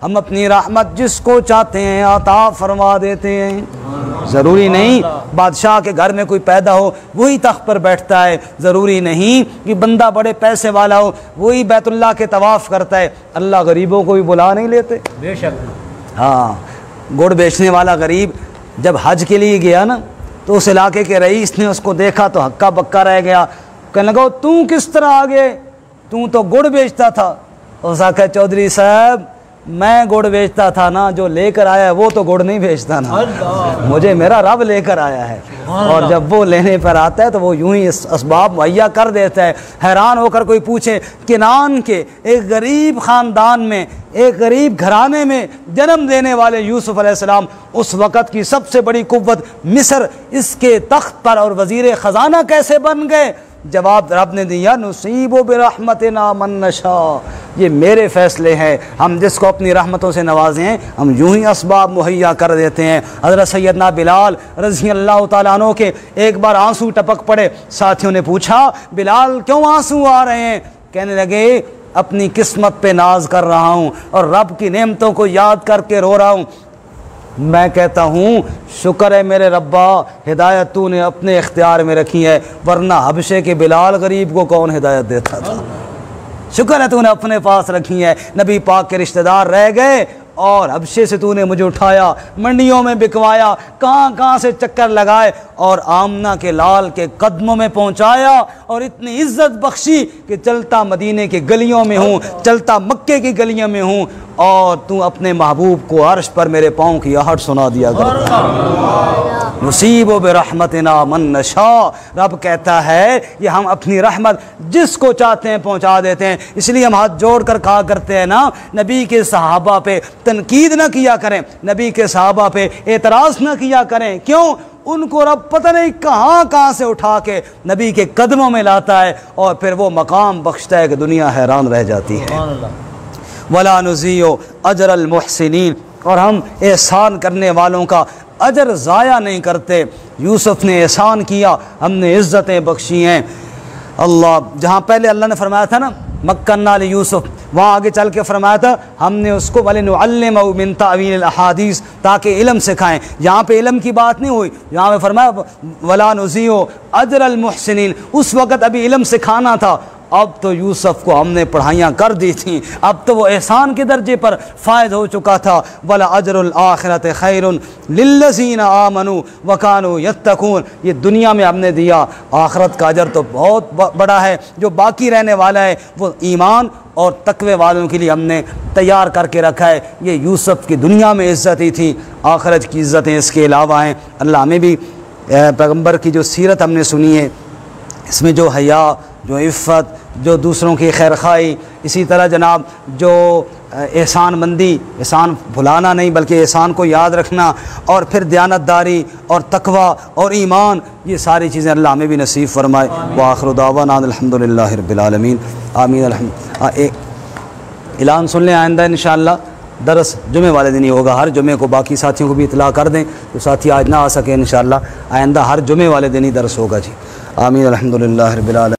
हम अपनी रहमत जिसको चाहते हैं अता फरमा देते हैं। ज़रूरी नहीं बादशाह के घर में कोई पैदा हो वही तख्त पर बैठता है, ज़रूरी नहीं कि बंदा बड़े पैसे वाला हो वही बैतुल्लाह के तवाफ़ करता है। अल्लाह गरीबों को भी बुला नहीं लेते बेशक। हाँ, गुड़ बेचने वाला गरीब जब हज के लिए गया ना, तो उस इलाके के रईस ने उसको देखा तो हक्का बक्का रह गया। कहने लगा तू किस तरह आ गए, तू तो गुड़ बेचता था। उसने कहा चौधरी साहब मैं गुड़ बेचता था ना, जो लेकर आया है वो तो गुड़ नहीं बेचता ना, मुझे मेरा रब लेकर आया है। और जब वो लेने पर आता है तो वो यूं ही असबाब मुहैया कर देता है। हैरान होकर कोई पूछे किनान के एक गरीब ख़ानदान में, एक गरीब घराने में जन्म देने वाले यूसुफ अलैहिस्सलाम उस वक़्त की सबसे बड़ी कुव्वत मिस्र, इसके तख्त पर और वज़ीर ख़जाना कैसे बन गए? जवाब रब ने दिया नुसीबो बिरहमतिना मन नशा, ये मेरे फ़ैसले हैं, हम जिसको अपनी रहमतों से नवाजें हम यूं ही असबाब मुहैया कर देते हैं। हज़रत सैयदना बिलाल रज़ी अल्लाह तआला अन्हु के एक बार आंसू टपक पड़े। साथियों ने पूछा बिलाल क्यों आंसू आ रहे हैं? कहने लगे अपनी किस्मत पे नाज कर रहा हूँ और रब की नेमतों को याद करके रो रहा हूँ। मैं कहता हूँ शुक्र है मेरे रब्बा, हिदायत तूने अपने इख्तियार में रखी है, वरना हबशे के बिलाल गरीब को कौन हिदायत देता था। शुक्र है तूने अपने पास रखी है। नबी पाक के रिश्तेदार रह गए और हबशे से तूने मुझे उठाया, मंडियों में बिकवाया, कहाँ कहाँ से चक्कर लगाए और आमना के लाल के कदमों में पहुँचाया और इतनी इज्जत बख्शी कि चलता मदीने की गलियों में हूँ, चलता मक्के की गलियों में हूँ और तू अपने महबूब को अर्श पर मेरे पाँव की आहट सुना दिया करता। मुसीबो बिरहमतिना मन नशा, रब कहता है ये हम अपनी रहमत जिसको चाहते हैं पहुँचा देते हैं। इसलिए हम हाथ जोड़ कर कहा करते हैं ना, नबी के सहाबा पे तनकीद ना किया करें, नबी के सहाबा पे एतराज़ ना किया करें। क्यों? उनको रब पता नहीं कहाँ कहाँ से उठा के नबी के कदमों में लाता है और फिर वो मकाम बख्शता है कि दुनिया हैरान रह जाती है। वला नुज़ियो अजरल मुहसिनीन, और हम एहसान करने वालों का अजर ज़ाया नहीं करते। यूसुफ ने एहसान किया, हमने इज़्ज़तें बख्शी हैं। अल्लाह जहाँ पहले अल्लाह ने फरमाया था ना मक्कन्ना लि यूसुफ, वहाँ आगे चल के फरमाया था हमने उसको वलिनुअल्लिमहु मिन तावील अहादीस, ताकि इल्म सिखाएं। यहाँ पे इल्म की बात नहीं हुई, यहाँ पे फरमाया वला नुज़ियो अजरल मुहसिनीन। उस वक़्त अभी इल्म सिखाना था अब तो यूसुफ को हमने पढ़ाइयाँ कर दी थी, अब तो वो एहसान के दर्जे पर फ़ायद हो चुका था। वला अजरुल आखिरत खैरुन लिल्लज़ीना आमनू व कानू यत्तकून, ये दुनिया में हमने दिया, आखिरत का अजर तो बहुत बड़ा है, जो बाकी रहने वाला है वो ईमान और तकवे वालों के लिए हमने तैयार करके रखा है। ये यूसुफ की दुनिया में इज़्ज़त ही थी, आखिरत की इज़्ज़तें इसके अलावा हैं। अल्लाह हमें भी पैगम्बर की जो सीरत हमने सुनी है, इसमें जो हया, जो इफ़्फ़त, जो दूसरों की खैरखाई, इसी तरह जनाब जो एहसानमंदी, एहसान भुलाना नहीं बल्कि एहसान को याद रखना, और फिर दयानतदारी और तकवा और ईमान, ये सारी चीज़ें अल्लाह हमें भी नसीब फरमाए। व आखिरु दावाना अल्हम्दुलिल्लाहि रब्बिल आलमीन, आमीन। ऐलान सुन लें, आइंदा इंशाअल्लाह दरस जुमे वाले दिन ही होगा, हर जुमे को। बाकी साथियों को भी इतला कर दें, तो साथी आज ना आ सके, इंशाअल्लाह आइंदा हर जुमे वाले दिन ही दरस होगा जी। आमीन। अल्हम्दुलिल्लाहि रब्बिल आलमीन।